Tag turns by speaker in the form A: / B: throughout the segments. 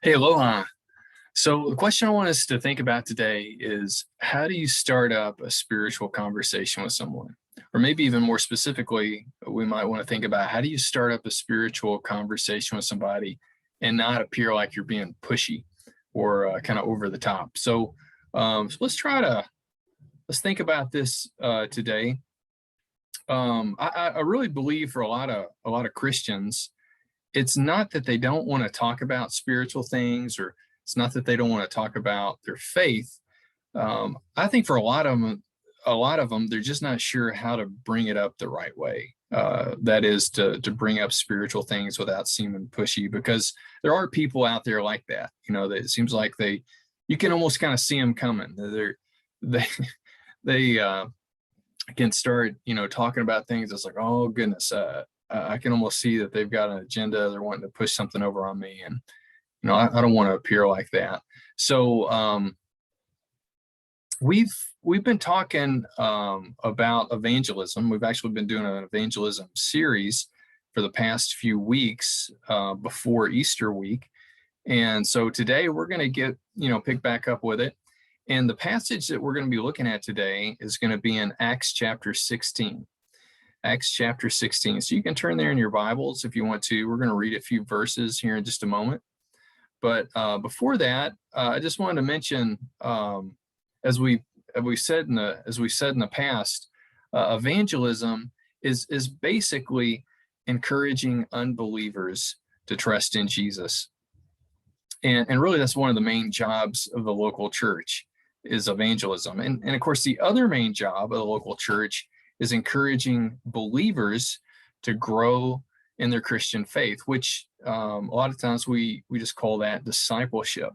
A: Hey, aloha. So the question I want us to think about today is how do you start up a spiritual conversation with someone? Or maybe even more specifically, we might want to think about how do you start up a spiritual conversation with somebody and not appear like you're being pushy or kind of over the top. So let's think about this today. I really believe for a lot of Christians, it's not that they don't want to talk about spiritual things, or it's not that they don't want to talk about their faith. I think for a lot of them, they're just not sure how to bring it up the right way. That is to bring up spiritual things without seeming pushy, because there are people out there like that. That it seems like you can almost kind of see them coming. They they can start, talking about things that's like, oh goodness, I can almost see that they've got an agenda. They're wanting to push something over on me, and I don't want to appear like that. So we've been talking about evangelism. We've actually been doing an evangelism series for the past few weeks before Easter week, and so today we're going to pick back up with it. And the passage that we're going to be looking at today is going to be in Acts chapter 16. Acts chapter 16. So you can turn there in your Bibles if you want to. We're going to read a few verses here in just a moment. But before that, I just wanted to mention, as we said in the past, evangelism is basically encouraging unbelievers to trust in Jesus, and really that's one of the main jobs of the local church is evangelism. And of course, the other main job of the local church is encouraging believers to grow in their Christian faith, which a lot of times we just call that discipleship.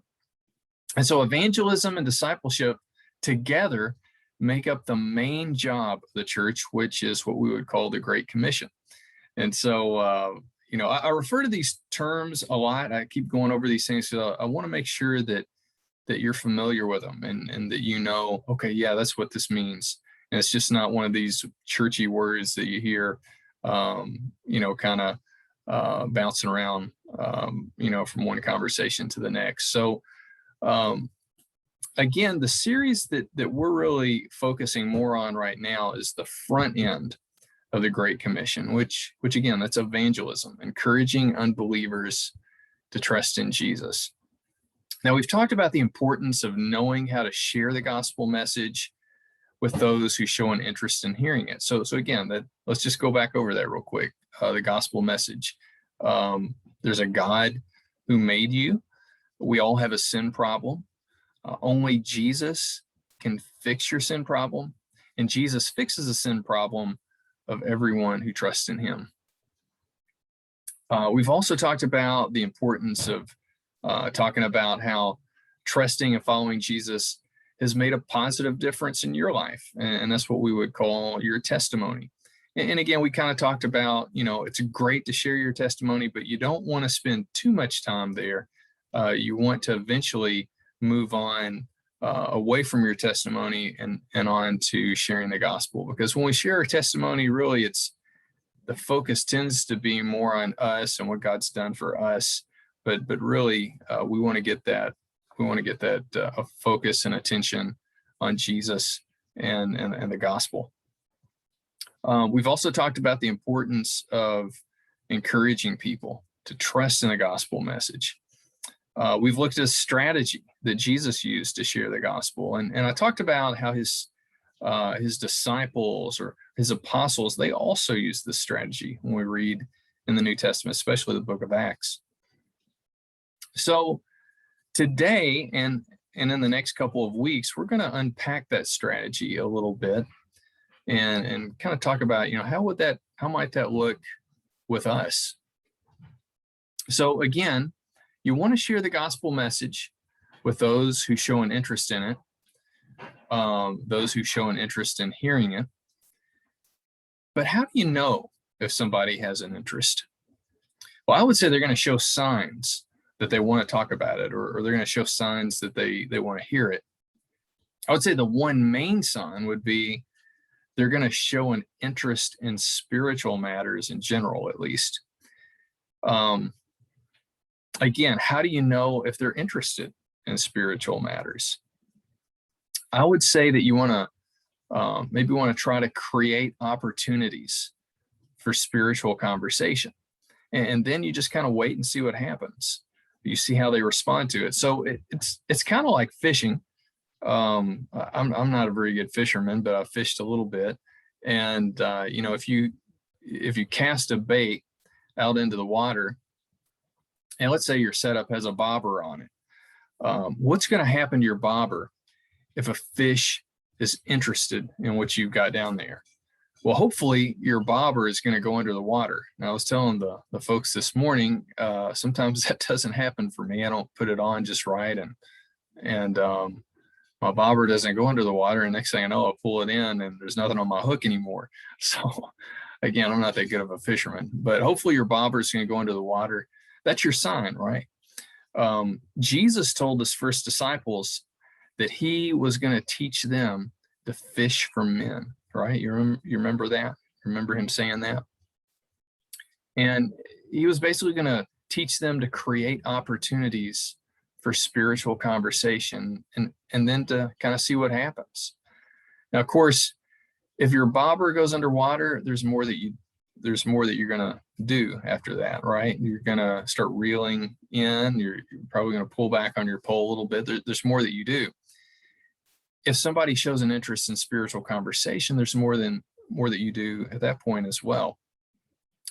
A: And so evangelism and discipleship together make up the main job of the church, which is what we would call the Great Commission. And so, I refer to these terms a lot. I keep going over these things. So I want to make sure that you're familiar with them, and that okay, yeah, that's what this means. And it's just not one of these churchy words that you hear, kind of bouncing around, from one conversation to the next. So, again, the series that we're really focusing more on right now is the front end of the Great Commission, which again, that's evangelism, encouraging unbelievers to trust in Jesus. Now, we've talked about the importance of knowing how to share the gospel message with those who show an interest in hearing it. So again, let's just go back over that real quick. The gospel message. There's a God who made you. We all have a sin problem. Only Jesus can fix your sin problem, and Jesus fixes the sin problem of everyone who trusts in him. We've also talked about the importance of talking about how trusting and following Jesus has made a positive difference in your life. And that's what we would call your testimony. And again, we kind of talked about, it's great to share your testimony, but you don't want to spend too much time there. You want to eventually move on away from your testimony and on to sharing the gospel. Because when we share our testimony, really the focus tends to be more on us and what God's done for us. But really, we want to get that focus and attention on Jesus and the gospel. We've also talked about the importance of encouraging people to trust in the gospel message. We've looked at a strategy that Jesus used to share the gospel, and I talked about how his disciples or his apostles, they also use this strategy when we read in the New Testament, especially the book of Acts. So today and in the next couple of weeks, we're going to unpack that strategy a little bit and kind of talk about, how might that look with us? So again, you want to share the gospel message with those who show an interest in it, those who show an interest in hearing it. But how do you know if somebody has an interest? Well, I would say they're going to show signs that they want to talk about it, or they're going to show signs that they want to hear it. I would say the one main sign would be they're going to show an interest in spiritual matters in general, at least. again, how do you know if they're interested in spiritual matters? I would say that you want to maybe want to try to create opportunities for spiritual conversation, and then you just kind of wait and see what happens. You see how they respond to it. So it's kind of like fishing. I'm not a very good fisherman, but I've fished a little bit. And if you cast a bait out into the water, and let's say your setup has a bobber on it, what's going to happen to your bobber if a fish is interested in what you've got down there? Well, hopefully your bobber is going to go under the water. Now, I was telling the folks this morning, sometimes that doesn't happen for me. I don't put it on just right, and my bobber doesn't go under the water, and next thing I know, I'll pull it in and there's nothing on my hook anymore. So again, I'm not that good of a fisherman, but hopefully your bobber is going to go under the water. That's your sign, right? Jesus told his first disciples that he was going to teach them to fish for men, right? You remember that? Remember him saying that? And he was basically going to teach them to create opportunities for spiritual conversation, and then to kind of see what happens. Now, of course, if your bobber goes underwater, there's more that you're going to do after that, right? You're going to start reeling in. You're probably going to pull back on your pole a little bit. There's more that you do. If somebody shows an interest in spiritual conversation, there's more that you do at that point as well.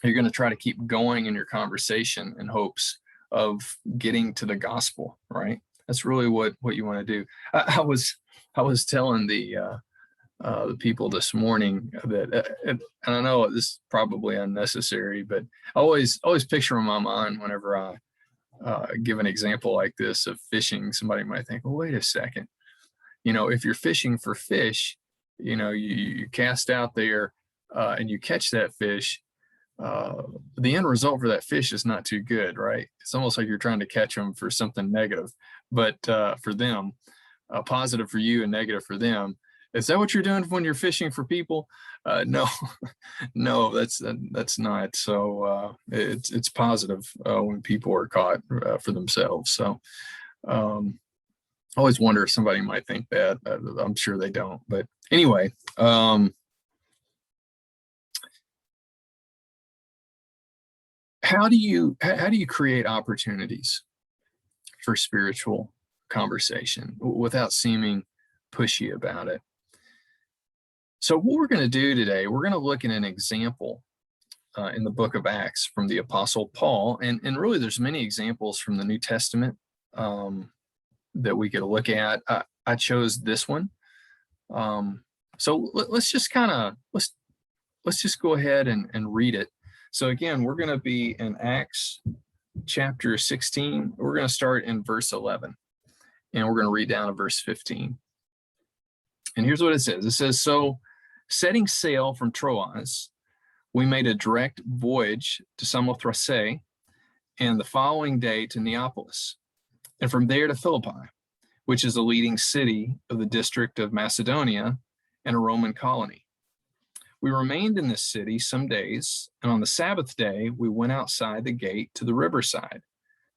A: You're going to try to keep going in your conversation in hopes of getting to the gospel, right? That's really what you want to do. I was telling the people this morning that, and I know this is probably unnecessary, but I always picture in my mind whenever I give an example like this of fishing, somebody might think, well, wait a second. If you're fishing for fish, you cast out there and you catch that fish, the end result for that fish is not too good, right? It's almost like you're trying to catch them for something negative, but for them, positive for you and negative for them. Is that what you're doing when you're fishing for people? No, no, that's not. So it's positive when people are caught for themselves. So I always wonder if somebody might think that. I'm sure they don't. But anyway, how do you create opportunities for spiritual conversation without seeming pushy about it? So what we're going to do today, we're going to look at an example in the book of Acts from the Apostle Paul, and really there's many examples from the New Testament that we could look at. I chose this one. So let's just let's just go ahead and read it. So again, we're going to be in Acts chapter 16. We're going to start in verse 11, and we're going to read down to verse 15. And here's what it says. It says, so setting sail from Troas, we made a direct voyage to Samothrace, and the following day to Neapolis, and from there to Philippi, which is a leading city of the district of Macedonia and a Roman colony. We remained in this city some days, and on the Sabbath day, we went outside the gate to the riverside,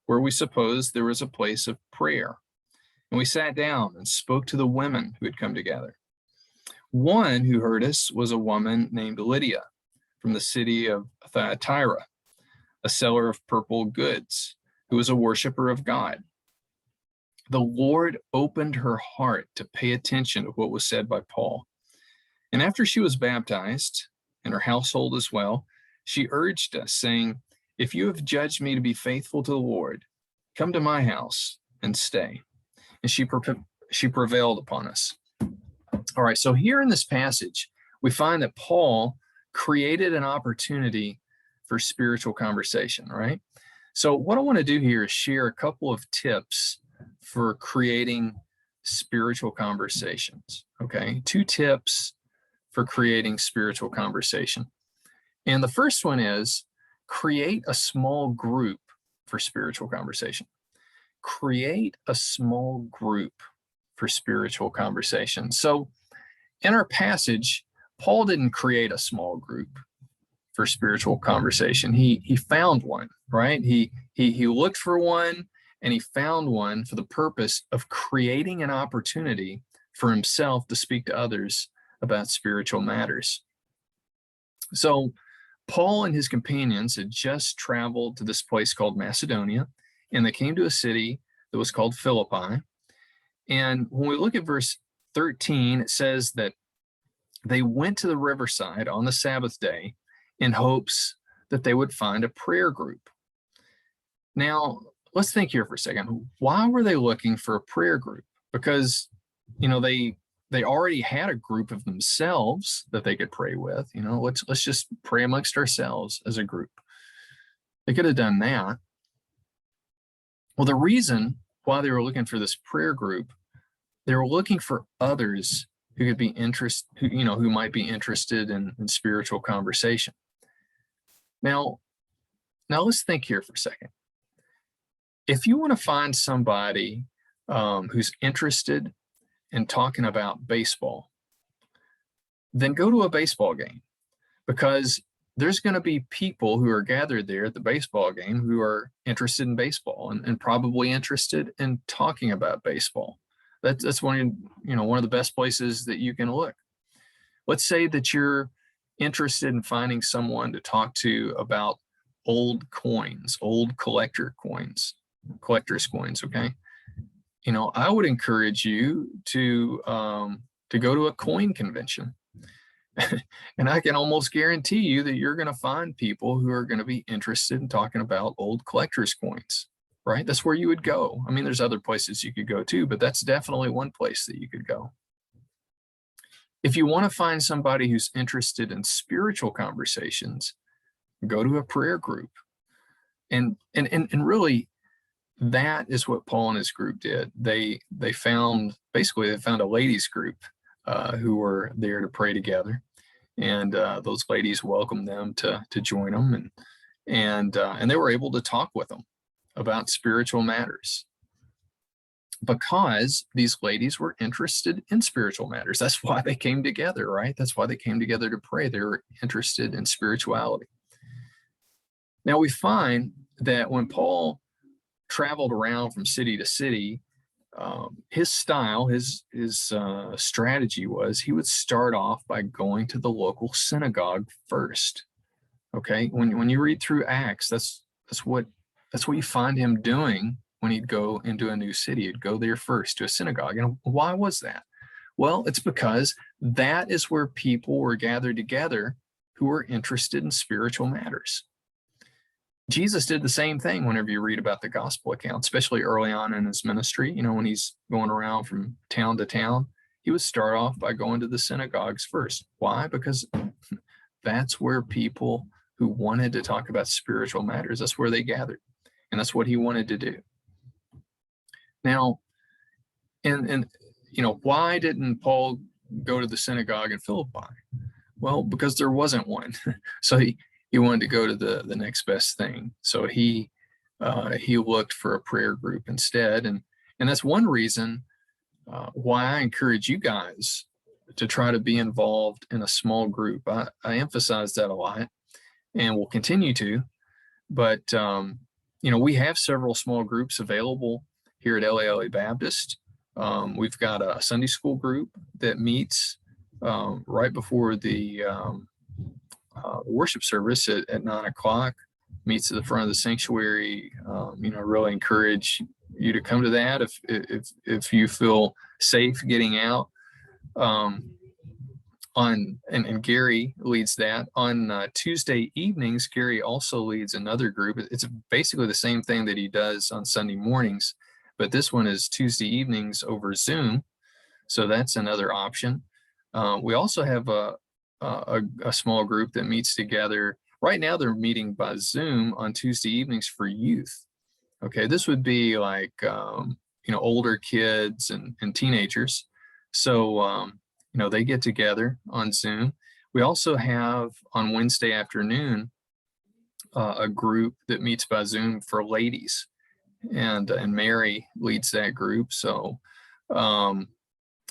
A: where we supposed there was a place of prayer. And we sat down and spoke to the women who had come together. One who heard us was a woman named Lydia from the city of Thyatira, a seller of purple goods, who was a worshiper of God. The Lord opened her heart to pay attention to what was said by Paul. And after she was baptized, and her household as well, she urged us, saying, if you have judged me to be faithful to the Lord, come to my house and stay. And she prevailed upon us. All right, so here in this passage, we find that Paul created an opportunity for spiritual conversation, right? So what I want to do here is share a couple of tips for creating spiritual conversations, okay? 2 tips for creating spiritual conversation. And the first one is create a small group for spiritual conversation. Create a small group for spiritual conversation. So in our passage, Paul didn't create a small group for spiritual conversation. He found one, right? He looked for one, and he found one for the purpose of creating an opportunity for himself to speak to others about spiritual matters. So Paul and his companions had just traveled to this place called Macedonia, and they came to a city that was called Philippi. And when we look at verse 13, it says that they went to the riverside on the Sabbath day in hopes that they would find a prayer group. Now, let's think here for a second. Why were they looking for a prayer group? Because, they already had a group of themselves that they could pray with. Let's just pray amongst ourselves as a group. They could have done that. Well, the reason why they were looking for this prayer group, they were looking for others who could be who might be interested in spiritual conversation. Now let's think here for a second. If you want to find somebody who's interested in talking about baseball, then go to a baseball game, because there's going to be people who are gathered there at the baseball game who are interested in baseball and probably interested in talking about baseball. That's one of the best places that you can look. Let's say that you're interested in finding someone to talk to about old coins, old collector's coins, okay? I would encourage you to go to a coin convention. And I can almost guarantee you that you're going to find people who are going to be interested in talking about old collector's coins, right? That's where you would go. I mean, there's other places you could go too, but that's definitely one place that you could go. If you want to find somebody who's interested in spiritual conversations, go to a prayer group. And really, that is what Paul and his group did. They found a ladies group who were there to pray together, and those ladies welcomed them to join them, and they were able to talk with them about spiritual matters, because these ladies were interested in spiritual matters. That's why they came together, right? That's why they came together to pray. They were interested in spirituality. Now we find that when Paul traveled around from city to city, his style, his strategy was he would start off by going to the local synagogue first. Okay, when you read through Acts, that's what you find him doing when he'd go into a new city. He'd go there first, to a synagogue. And why was that? Well, it's because that is where people were gathered together who were interested in spiritual matters. Jesus did the same thing whenever you read about the gospel account, especially early on in his ministry. When he's going around from town to town, he would start off by going to the synagogues first. Why? Because that's where people who wanted to talk about spiritual matters, that's where they gathered. And that's what he wanted to do. Now, and why didn't Paul go to the synagogue in Philippi? Well, because there wasn't one. So he wanted to go to the next best thing. So he looked for a prayer group instead. And that's one reason why I encourage you guys to try to be involved in a small group. I emphasize that a lot, and will continue to. But, we have several small groups available here at Eleele Baptist. We've got a Sunday school group that meets right before the worship service at 9 o'clock, meets at the front of the sanctuary. Really encourage you to come to that if you feel safe getting out. And Gary leads that. On Tuesday evenings, Gary also leads another group. It's basically the same thing that he does on Sunday mornings, but this one is Tuesday evenings over Zoom. So that's another option. We also have a small group that meets together. Right now they're meeting by Zoom on Tuesday evenings for youth. Okay, this would be like older kids and teenagers. So they get together on Zoom. We also have on Wednesday afternoon a group that meets by Zoom for ladies, and Mary leads that group. So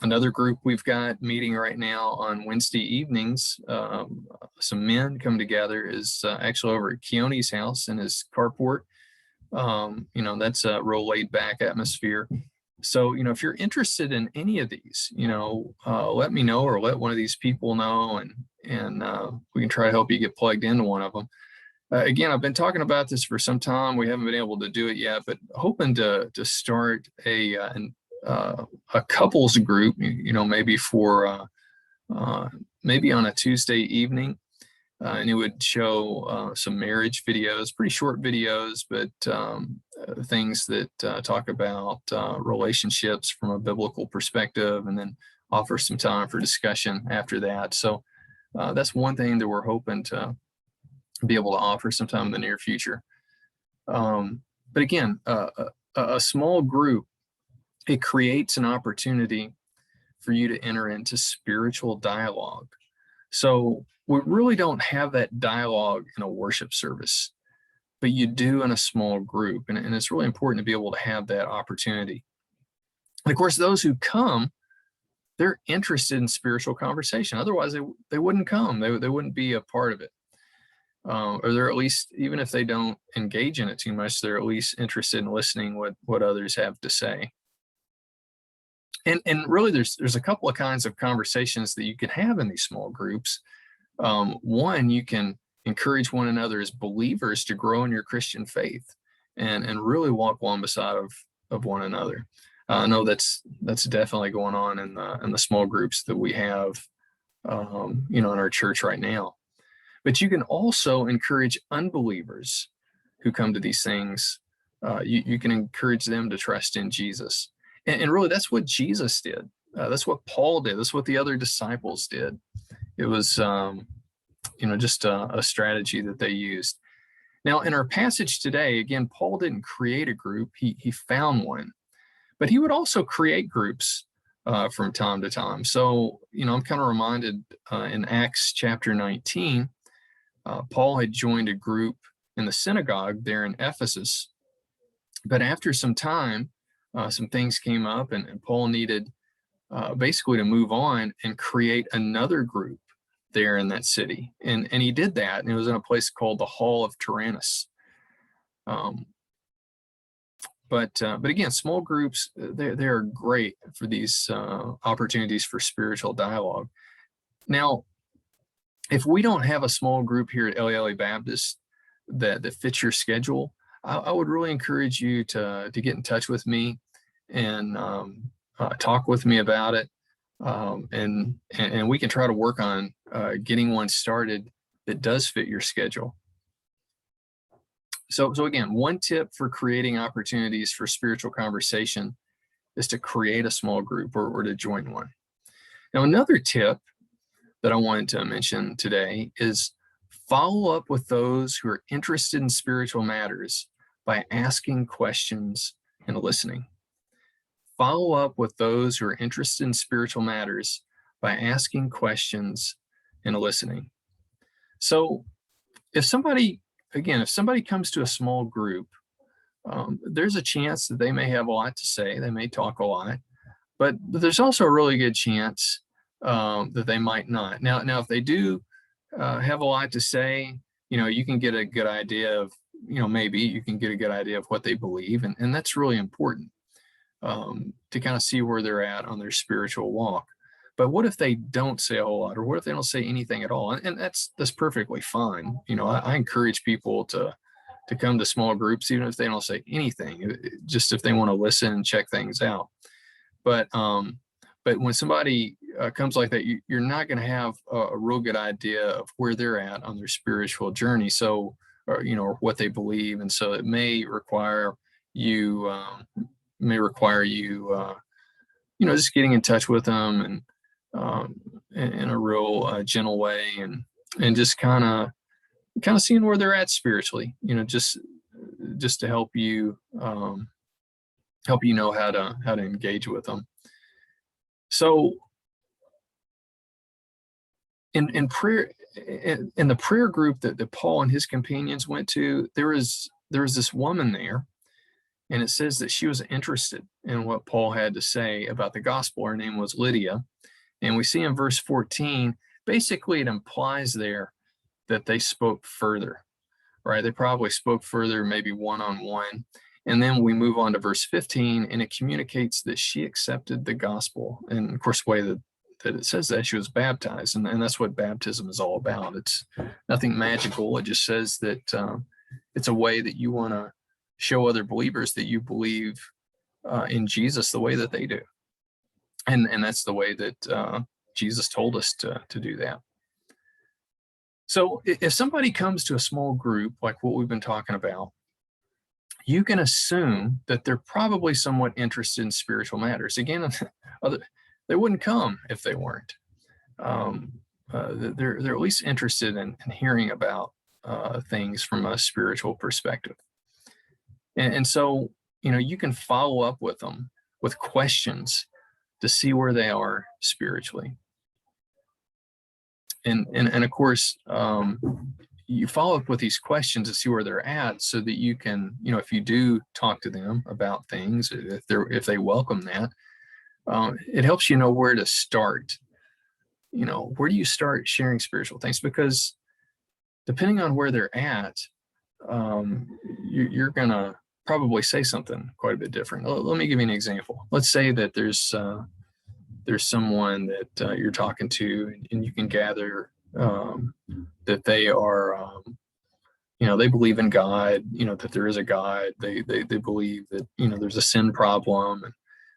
A: Another group we've got meeting right now on Wednesday evenings. Some men come together is actually over at Keone's house in his carport. That's a real laid back atmosphere. So, if you're interested in any of these, let me know or let one of these people know, and we can try to help you get plugged into one of them. Again, I've been talking about this for some time. We haven't been able to do it yet, but hoping to start a couples group, maybe for maybe on a Tuesday evening. And it would show some marriage videos, pretty short videos, but things that talk about relationships from a biblical perspective, and then offer some time for discussion after that. So that's one thing that we're hoping to be able to offer sometime in the near future. But again, a small group, it creates an opportunity for you to enter into spiritual dialogue. So we really don't have that dialogue in a worship service, but you do in a small group. And it's really important to be able to have that opportunity. And of course, those who come, they're interested in spiritual conversation. Otherwise, they wouldn't come. They wouldn't be a part of it. Or they're at least, even if they don't engage in it too much, they're at least interested in listening what others have to say. And really, there's a couple of kinds of conversations that you can have in these small groups. One, you can encourage one another as believers to grow in your Christian faith and really walk one beside of one another. I know that's definitely going on in the small groups that we have, in our church right now. But you can also encourage unbelievers who come to these things. You can encourage them to trust in Jesus. And really, that's what Jesus did. That's what Paul did. That's what the other disciples did. It was, just a strategy that they used. Now, in our passage today, again, Paul didn't create a group. He found one. But he would also create groups from time to time. So, I'm kind of reminded in Acts chapter 19, Paul had joined a group in the synagogue there in Ephesus. But after some time, some things came up, and Paul needed basically to move on and create another group there in that city. And he did that, and it was in a place called the Hall of Tyrannus. But again, small groups, they're great for these opportunities for spiritual dialogue. Now, if we don't have a small group here at Eleele Baptist that fits your schedule, I would really encourage you to get in touch with me and talk with me about it. And we can try to work on getting one started that does fit your schedule. So again, one tip for creating opportunities for spiritual conversation is to create a small group or to join one. Now, another tip that I wanted to mention today is follow up with those who are interested in spiritual matters by asking questions and listening. Follow up with those who are interested in spiritual matters by asking questions and listening. So if somebody comes to a small group, there's a chance that they may have a lot to say. They may talk a lot, but there's also a really good chance that they might not. Now, if they do have a lot to say, you can get a good idea of, maybe you can get a good idea of what they believe. And that's really important to kind of see where they're at on their spiritual walk. But what if they don't say a whole lot, or what if they don't say anything at all? And that's perfectly fine. I encourage people to come to small groups, even if they don't say anything, just if they want to listen and check things out. But when somebody comes like that, you're not going to have a real good idea of where they're at on their spiritual journey. So, or what they believe. And so it may require you, just getting in touch with them and in a real gentle way, and just kind of seeing where they're at spiritually, just to help you know how to engage with them. So in prayer, in the prayer group that Paul and his companions went to, there was this woman there, And it says that she was interested in what Paul had to say about the gospel. Her name was Lydia. And we see in verse 14, basically it implies there that they spoke further, right? They probably spoke further, maybe one-on-one. And then we move on to verse 15, and it communicates that she accepted the gospel. And of course, the way that it says that, she was baptized. And that's what baptism is all about. It's nothing magical. It just says that it's a way that you want to show other believers that you believe in Jesus the way that they do. And that's the way that Jesus told us to do that. So if somebody comes to a small group, like what we've been talking about, you can assume that they're probably somewhat interested in spiritual matters. Again, they wouldn't come if they weren't. They're at least interested in hearing about things from a spiritual perspective. And so, you can follow up with them with questions to see where they are spiritually. And of course, you follow up with these questions to see where they're at, so that you can, if you do talk to them about things, if they welcome that, it helps you know where to start. Where do you start sharing spiritual things? Because depending on where they're at, you're gonna probably say something quite a bit different. Let me give you an example. Let's say that there's someone that you're talking to, and you can gather that they are, they believe in God, that there is a God. They believe that, there's a sin problem,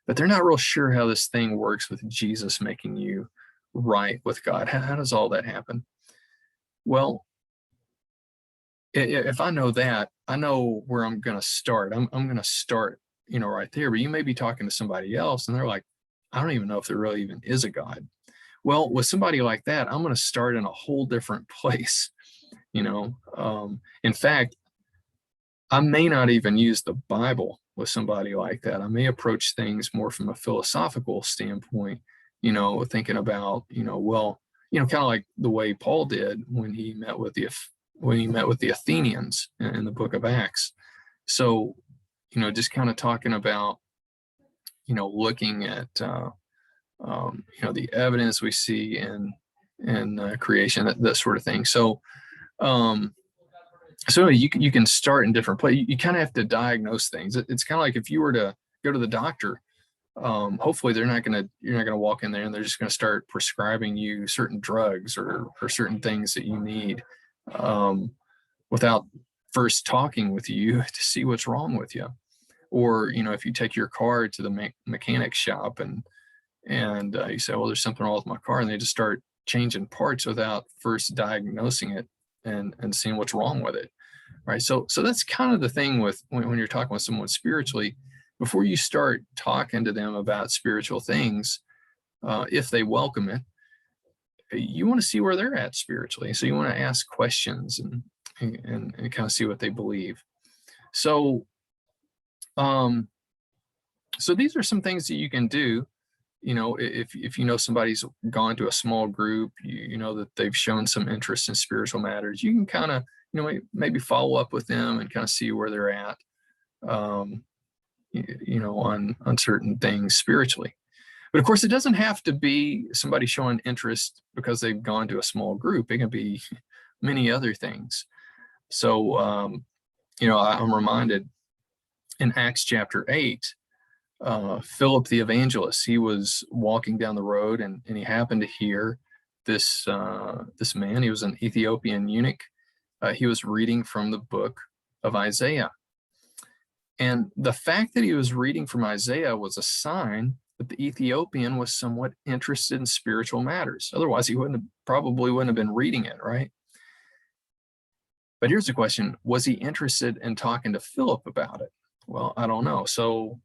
A: but they're not real sure how this thing works with Jesus making you right with God. How does all that happen? Well, if I know that, I know where I'm going to start. I'm going to start, right there. But you may be talking to somebody else, and they're like, I don't even know if there really even is a God. Well, with somebody like that, I'm going to start in a whole different place. In fact, I may not even use the Bible with somebody like that. I may approach things more from a philosophical standpoint, thinking about, kind of like the way Paul did when he met with the Athenians in the book of Acts. So, just kind of talking about, looking at, the evidence we see in creation, that sort of thing. So, you can start in different places. You kind of have to diagnose things. It's kind of like if you were to go to the doctor, hopefully you're not going to walk in there and they're just going to start prescribing you certain drugs or certain things that you need, without first talking with you to see what's wrong with you. Or, if you take your car to the mechanic shop and you say, well, there's something wrong with my car, and they just start changing parts without first diagnosing it and seeing what's wrong with it, right? So that's kind of the thing with when you're talking with someone spiritually. Before you start talking to them about spiritual things, if they welcome it, you want to see where they're at spiritually. So you want to ask questions and kind of see what they believe. So these are some things that you can do. If somebody's gone to a small group, you know that they've shown some interest in spiritual matters, you can kind of, maybe follow up with them and kind of see where they're at, on certain things spiritually. But of course, it doesn't have to be somebody showing interest because they've gone to a small group. It can be many other things. So, I'm reminded in Acts chapter 8, Philip the evangelist, he was walking down the road and he happened to hear this man. He was an Ethiopian eunuch. He was reading from the book of Isaiah. And the fact that he was reading from Isaiah was a sign that the Ethiopian was somewhat interested in spiritual matters. Otherwise, he probably wouldn't have been reading it, right? But here's the question: was he interested in talking to Philip about it? Well, I don't know. So,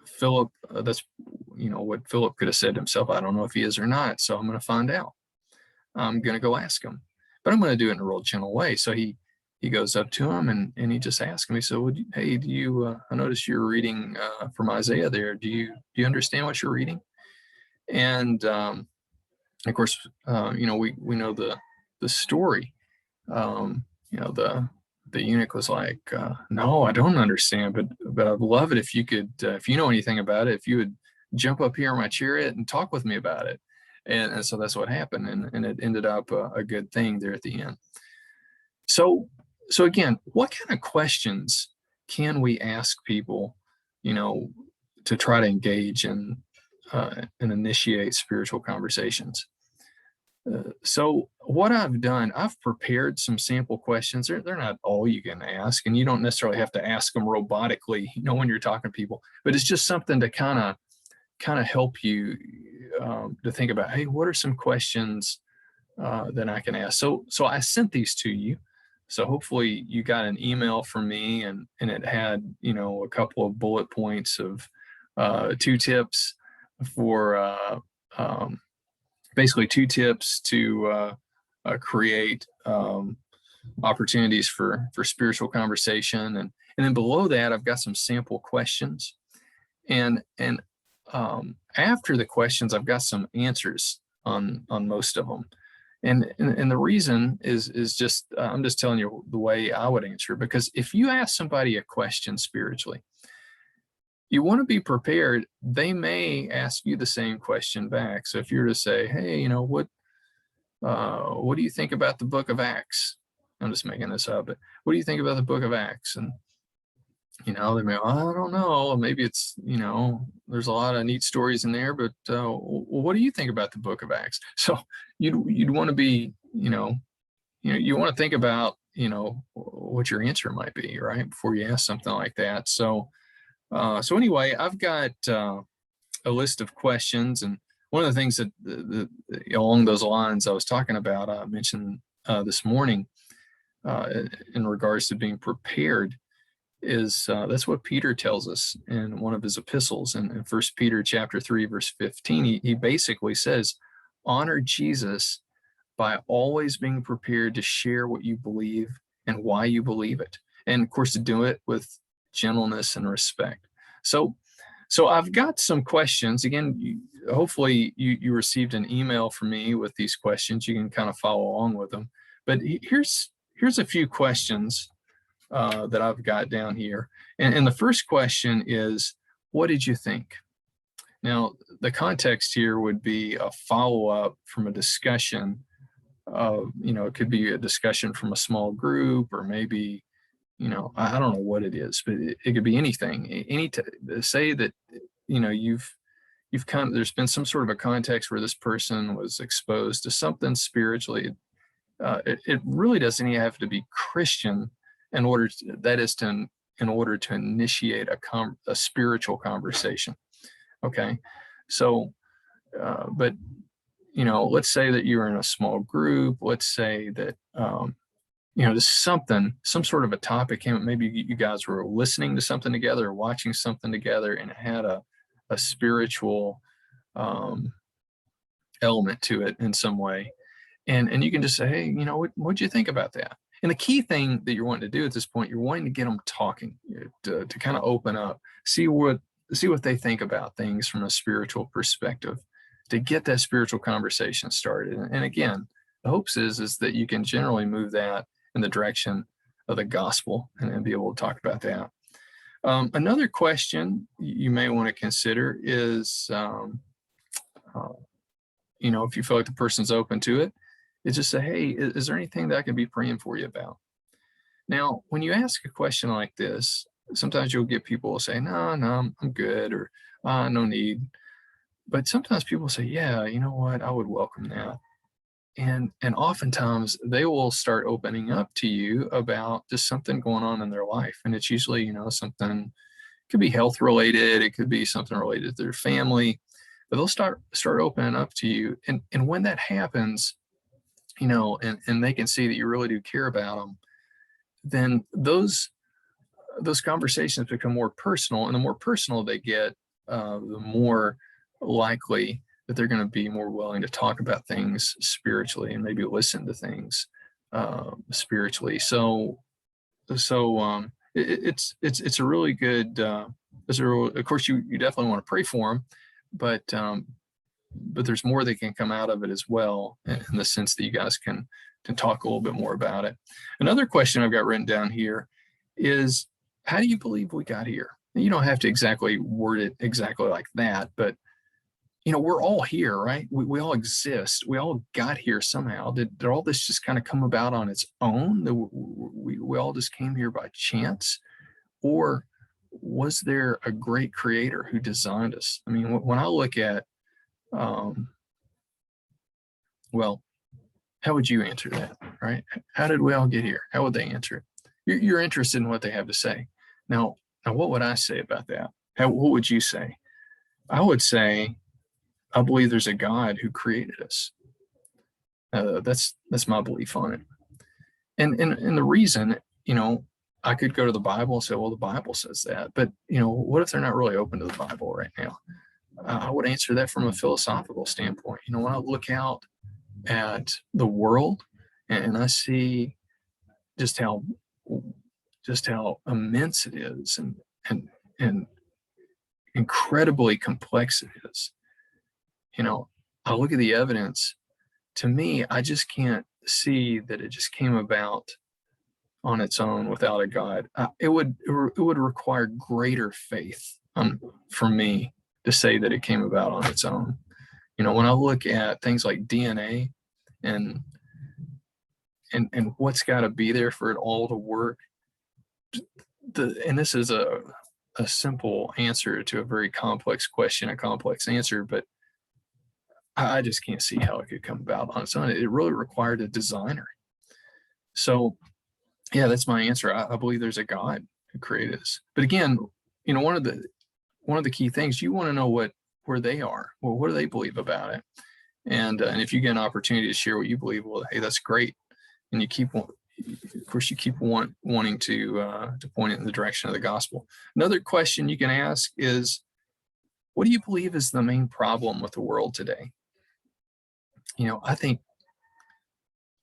A: Philip, that's, what Philip could have said to himself. I don't know if he is or not. So I'm going to find out. I'm going to go ask him, but I'm going to do it in a real gentle way. So he goes up to him and he just asks him. He said, well, hey, do you, I noticed you're reading from Isaiah there. Do you understand what you're reading? And of course, we know the story. The the eunuch was like, no, I don't understand, but I'd love it if you could, if you know anything about it, if you would jump up here in my chariot and talk with me about it. And so that's what happened, and it ended up a good thing there at the end. So so again, what kind of questions can we ask people, you know, to try to engage and initiate spiritual conversations? So what I've done, I've prepared some sample questions. They're not all you can ask, and you don't necessarily have to ask them robotically, when you're talking to people. But it's just something to kind of help you to think about. Hey, what are some questions that I can ask? So I sent these to you. So hopefully you got an email from me, and it had a couple of bullet points of 2 tips for um, basically 2 tips to create opportunities for spiritual conversation, and then below that I've got some sample questions, and after the questions I've got some answers on most of them, and the reason is just I'm just telling you the way I would answer, because if you ask somebody a question spiritually, you want to be prepared. They may ask you the same question back. So if you're to say, hey, what do you think about the book of Acts? I'm just making this up, but what do you think about the book of Acts? And they may, I don't know, maybe it's, there's a lot of neat stories in there, but what do you think about the book of Acts? So you'd want to be, you want to think about, what your answer might be, right, before you ask something like that. So anyway, I've got a list of questions, and one of the things that along those lines I was talking about, I mentioned this morning in regards to being prepared, is that's what Peter tells us in one of his epistles. In 1 Peter chapter 3, verse 15, he basically says, honor Jesus by always being prepared to share what you believe and why you believe it. And of course, to do it with gentleness and respect. So I've got some questions. Again, hopefully you received an email from me with these questions. You can kind of follow along with them. But here's a few questions that I've got down here. And the first question is, what did you think? Now, the context here would be a follow-up from a discussion of, it could be a discussion from a small group, or maybe, I don't know what it is, but it could be anything. Say that, you've there's been some sort of a context where this person was exposed to something spiritually. It really doesn't even have to be Christian in order to initiate a spiritual conversation. Okay. So, but, let's say that you're in a small group. Let's say that, some sort of a topic came up. Maybe you guys were listening to something together or watching something together, and it had a spiritual element to it in some way. And you can just say, hey, what'd you think about that? And the key thing that you're wanting to do at this point, you're wanting to get them talking, to kind of open up, see what they think about things from a spiritual perspective, to get that spiritual conversation started. And again, the hopes is that you can generally move that in the direction of the gospel and be able to talk about that. Another question you may want to consider is, if you feel like the person's open to it, is just say, hey, is there anything that I can be praying for you about? Now, when you ask a question like this, sometimes you'll get people say, no, I'm good, or no need. But sometimes people say, yeah, you know what, I would welcome that. And oftentimes they will start opening up to you about just something going on in their life. And it's usually, something, could be health related, it could be something related to their family, but they'll start opening up to you. And when that happens, and they can see that you really do care about them, then those conversations become more personal. And the more personal they get, the more likely that they're going to be more willing to talk about things spiritually and maybe listen to things spiritually. So it's a really good, of course you definitely want to pray for them, but there's more that can come out of it as well, in the sense that you guys can to talk a little bit more about it. Another question I've got written down here is, how do you believe we got here? You don't have to exactly word it exactly like that, but we're all here, right? We all exist. We all got here somehow. Did all this just kind of come about on its own? We all just came here by chance? Or was there a great creator who designed us? I mean, when I look at, well, how would you answer that, right? How did we all get here? How would they answer it? You're interested in what they have to say. Now, what would I say about that? What would you say? I would say, I believe there's a God who created us. That's my belief on it. And the reason, I could go to the Bible and say, well, the Bible says that, but what if they're not really open to the Bible right now? I would answer that from a philosophical standpoint. When I look out at the world and I see just how immense it is and incredibly complex it is. I look at the evidence. To me, I just can't see that it just came about on its own without a God. It would require greater faith for me to say that it came about on its own. When I look at things like DNA and what's got to be there for it all to work, and this is a simple answer to a very complex question, a complex answer, but I just can't see how it could come about on its own. It really required a designer. So, yeah, that's my answer. I believe there's a God who created us. But again, one of the key things, you want to know where they are. Well, what do they believe about it? And if you get an opportunity to share what you believe, well, hey, that's great. And you keep wanting to point it in the direction of the gospel. Another question you can ask is, what do you believe is the main problem with the world today?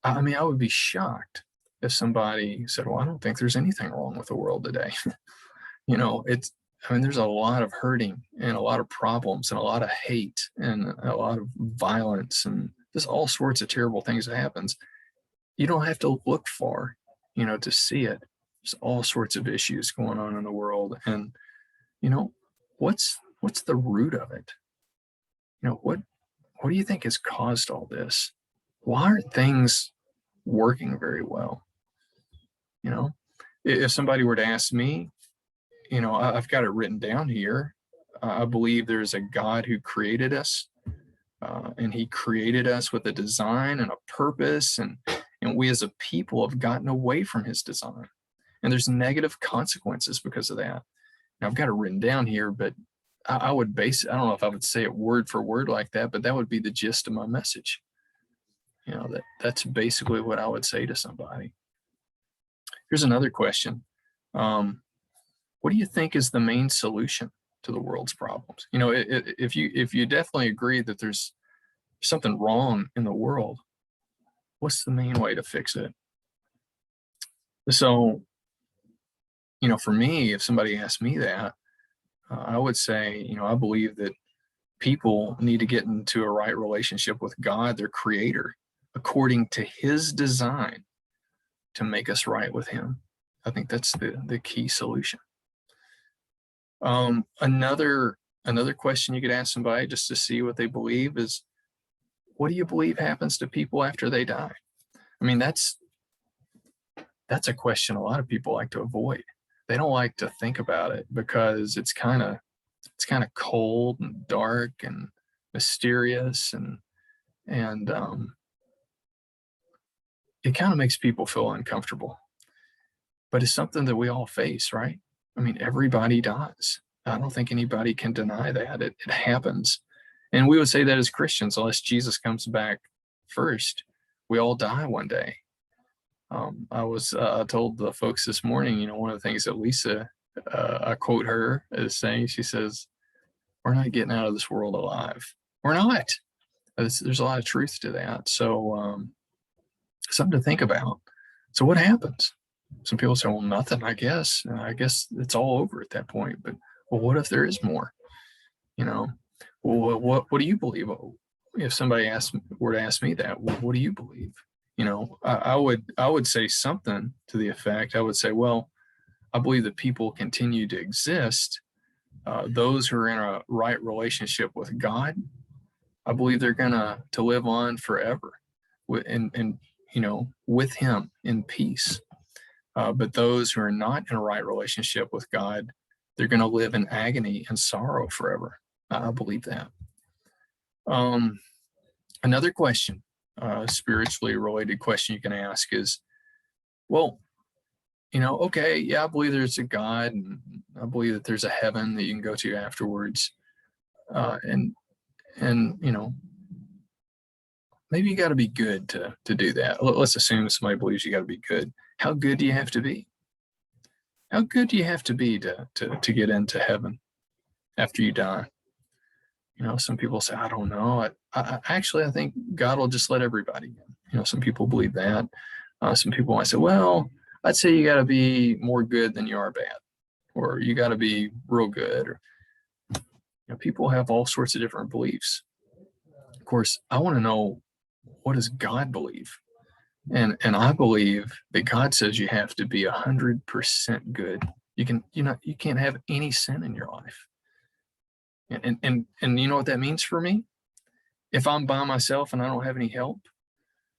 A: I would be shocked if somebody said, well, I don't think there's anything wrong with the world today. There's a lot of hurting and a lot of problems and a lot of hate and a lot of violence and just all sorts of terrible things that happens. You don't have to look far, to see it. There's all sorts of issues going on in the world. And, what's the root of it? What do you think has caused all this? Why aren't things working very well? If somebody were to ask me, I've got it written down here. I believe there's a God who created us, and he created us with a design and a purpose, and we as a people have gotten away from his design, and there's negative consequences because of that. Now, I've got it written down here, but I would base it, I don't know if I would say it word for word like that, but that would be the gist of my message. That's basically what I would say to somebody. Here's another question. What do you think is the main solution to the world's problems? If you definitely agree that there's something wrong in the world, what's the main way to fix it? So, for me, if somebody asked me that, I would say, I believe that people need to get into a right relationship with God, their creator, according to his design to make us right with him. I think that's the key solution. Another question you could ask somebody just to see what they believe is, what do you believe happens to people after they die? That's a question a lot of people like to avoid. They don't like to think about it because it's kind of cold and dark and mysterious, and it kind of makes people feel uncomfortable. But it's something that we all face, right? Everybody dies. I don't think anybody can deny that. It happens. And we would say that as Christians, unless Jesus comes back first, we all die one day. I told the folks this morning, one of the things that Lisa, I quote her as saying, she says, we're not getting out of this world alive. We're not. There's a lot of truth to that. So something to think about. So what happens? Some people say, well, nothing, I guess. I guess it's all over at that point. But what if there is more? Well, what do you believe? If somebody were to ask me that, what do you believe? I would say something to the effect. I would say, well, I believe that people continue to exist. Those who are in a right relationship with God, I believe they're gonna to live on forever, and with Him in peace. But those who are not in a right relationship with God, they're going to live in agony and sorrow forever. I believe that. Um, Another question, spiritually related question you can ask is, well, okay, yeah, I believe there's a God, and I believe that there's a heaven that you can go to afterwards, and maybe you got to be good to do that. Let's assume somebody believes you got to be good. How good do you have to be? How good do you have to be to get into heaven after you die? Some people say, I don't know. I think God will just let everybody in. Some people believe that. Some people might say, well, I'd say you got to be more good than you are bad, or you got to be real good. Or people have all sorts of different beliefs. Of course, I want to know, what does God believe? And I believe that God says you have to be 100% good. You can't have any sin in your life. And you know what that means for me? If I'm by myself and I don't have any help,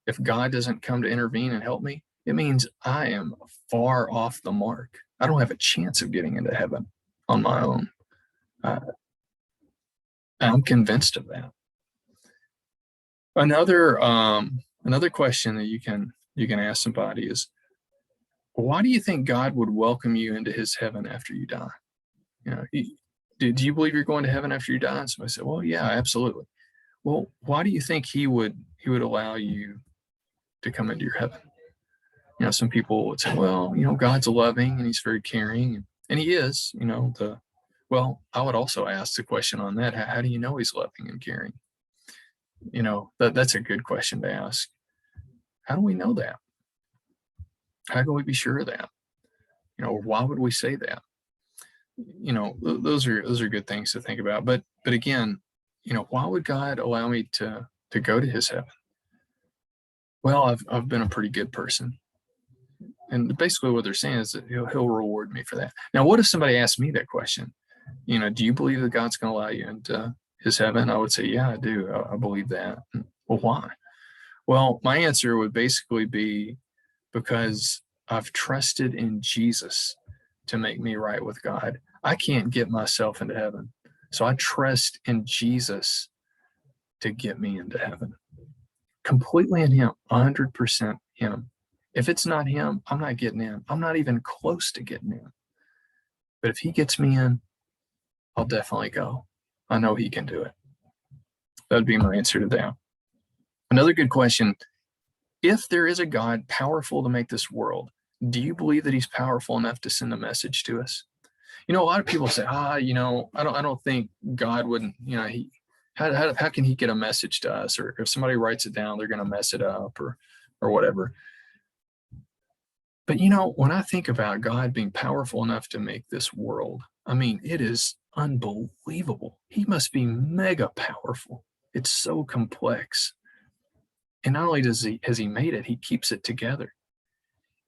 A: if God doesn't come to intervene and help me, it means I am far off the mark. I don't have a chance of getting into heaven on my own. I'm convinced of that. Another question that you can ask somebody is, why do you think God would welcome you into His heaven after you die? Do you believe you're going to heaven after you die? And somebody said, well, yeah, absolutely. Well, why do you think he would allow you to come into your heaven? Some people would say, well, God's loving and He's very caring, and He is. Well, I would also ask the question on that: how do you know He's loving and caring? That's a good question to ask. How do we know that? How can we be sure of that? Why would we say that? Those are good things to think about. But again, why would God allow me to go to His heaven? Well, I've been a pretty good person, and basically what they're saying is that He'll reward me for that. Now, what if somebody asked me that question? Do you believe that God's going to allow you into His heaven? I would say, yeah, I do. I believe that. Well, why? Well, my answer would basically be because I've trusted in Jesus to make me right with God. I can't get myself into heaven. So I trust in Jesus to get me into heaven. Completely in Him, 100% Him. If it's not Him, I'm not getting in. I'm not even close to getting in. But if He gets me in, I'll definitely go. I know He can do it. That'd be my answer to that. Another good question: if there is a God powerful to make this world, do you believe that He's powerful enough to send a message to us? A lot of people say, I don't think God wouldn't, how can He get a message to us? Or if somebody writes it down, they're going to mess it up or whatever. But when I think about God being powerful enough to make this world, I mean, it is unbelievable. He must be mega powerful. It's so complex. And not only has He made it, He keeps it together.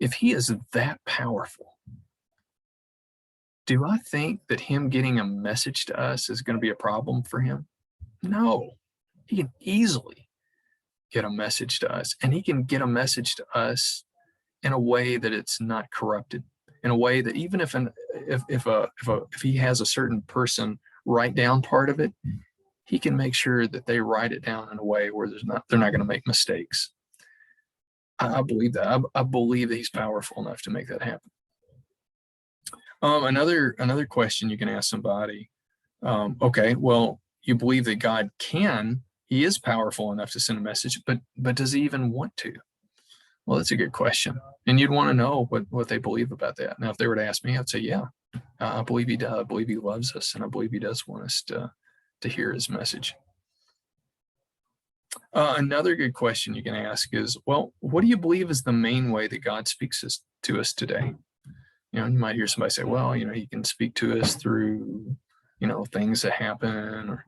A: If He is that powerful, do I think that Him getting a message to us is going to be a problem for Him? No. He can easily get a message to us, and He can get a message to us in a way that it's not corrupted, in a way that even if He has a certain person write down part of it, He can make sure that they write it down in a way where they're not going to make mistakes. I believe that. I believe that He's powerful enough to make that happen. Another question you can ask somebody: okay, well, you believe that God He is powerful enough to send a message, but does He even want to? Well, that's a good question, and you'd want to know what they believe about that. Now, if they were to ask me, I'd say, yeah, I believe He does. I believe He loves us, and I believe He does want us to hear His message. Another good question you can ask is, well, what do you believe is the main way that God speaks to us today? You might hear somebody say, well, He can speak to us through, things that happen, or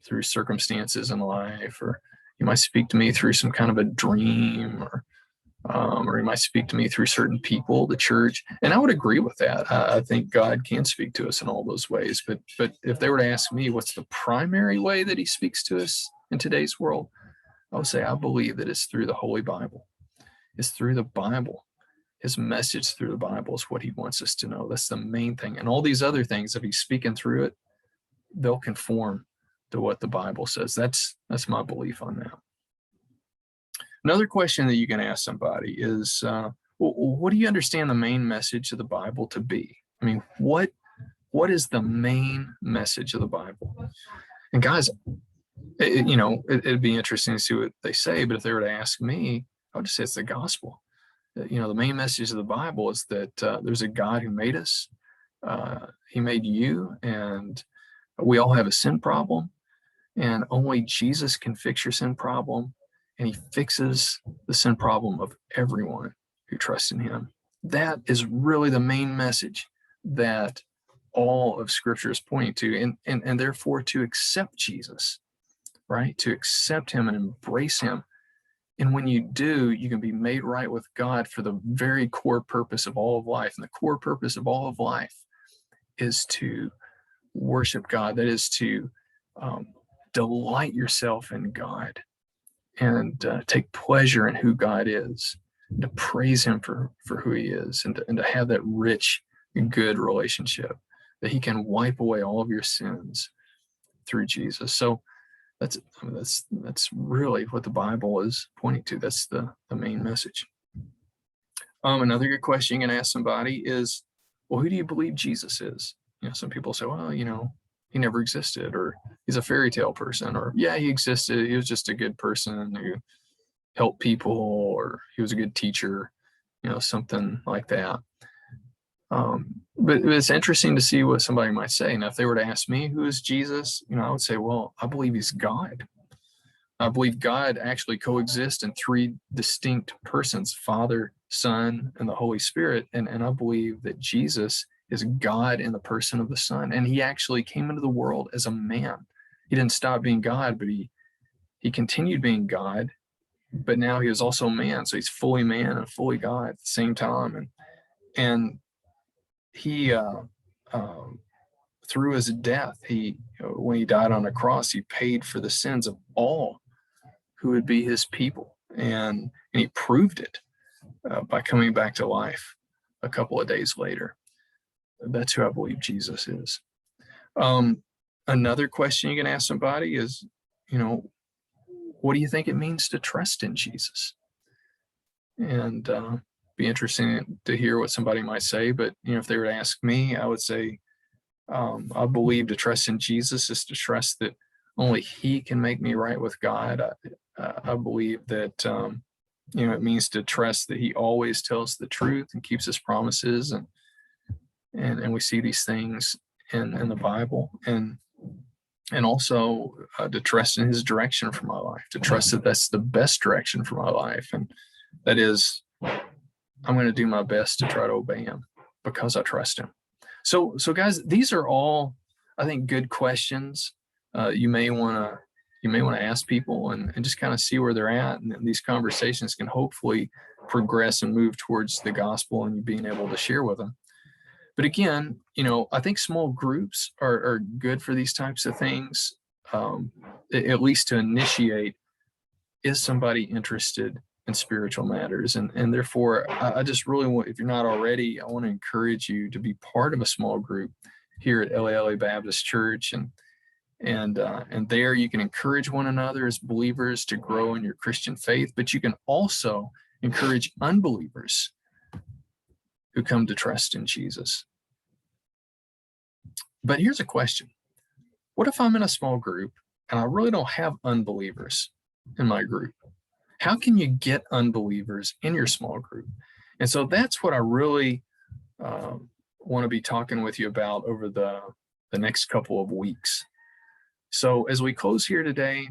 A: through circumstances in life, or, He might speak to me through some kind of a dream, or he might speak to me through certain people, the church. And I would agree with that. I think God can speak to us in all those ways. But if they were to ask me what's the primary way that he speaks to us in today's world, I would say I believe that it's through the Holy Bible. It's through the Bible. His message through the Bible is what he wants us to know. That's the main thing. And all these other things, if he's speaking through it, they'll conform to what the Bible says. That's my belief on that. Another question that you can ask somebody is, what do you understand the main message of the Bible to be? I mean, what is the main message of the Bible? And guys, it'd be interesting to see what they say, but if they were to ask me, I would just say it's the gospel. The main message of the Bible is that there's a God who made us. He made you, and we all have a sin problem, and only Jesus can fix your sin problem, and he fixes the sin problem of everyone who trusts in him. That is really the main message that all of Scripture is pointing to, and therefore to accept Jesus, right? To accept him and embrace him. And when you do, you can be made right with God for the very core purpose of all of life. And the core purpose of all of life is to worship God. That is to delight yourself in God and take pleasure in who God is, and to praise him for who he is, and to have that rich, good relationship that he can wipe away all of your sins through Jesus. So that's really what the Bible is pointing to. That's the main message. Another good question you can ask somebody is, well, who do you believe Jesus is? Some people say, well, he never existed, or he's a fairy tale person, or yeah, he existed. He was just a good person who helped people, or he was a good teacher, something like that. But it's interesting to see what somebody might say. Now, if they were to ask me who is Jesus, I would say, well, I believe he's God. I believe God actually coexists in three distinct persons: Father, Son, and the Holy Spirit. And I believe that Jesus is God in the person of the Son. And he actually came into the world as a man. He didn't stop being God, but he continued being God. But now he is also man. So he's fully man and fully God at the same time. And he through his death, when he died on the cross, he paid for the sins of all who would be his people, and he proved it by coming back to life a couple of days later. That's who I believe Jesus is. Another question you can ask somebody is, what do you think it means to trust in Jesus? And be interesting to hear what somebody might say. But if they were to ask me, I would say I believe to trust in Jesus is to trust that only he can make me right with God. I believe that it means to trust that he always tells the truth and keeps his promises, and we see these things in the Bible, and also to trust in his direction for my life, to trust that that's the best direction for my life, and that is, I'm going to do my best to try to obey him because I trust him. So guys, these are all, I think, good questions. You may want to ask people and just kind of see where they're at, and these conversations can hopefully progress and move towards the gospel and you being able to share with them. But again, I think small groups are good for these types of things, at least to initiate, is somebody interested in spiritual matters? And therefore, I just really want, if you're not already, I want to encourage you to be part of a small group here at Eleele Baptist Church. And there you can encourage one another as believers to grow in your Christian faith, but you can also encourage unbelievers who come to trust in Jesus. But here's a question. What if I'm in a small group and I really don't have unbelievers in my group? How can you get unbelievers in your small group? And so that's what I really want to be talking with you about over the next couple of weeks. So as we close here today,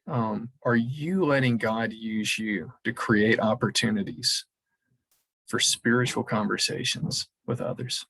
A: are you letting God use you to create opportunities for spiritual conversations with others?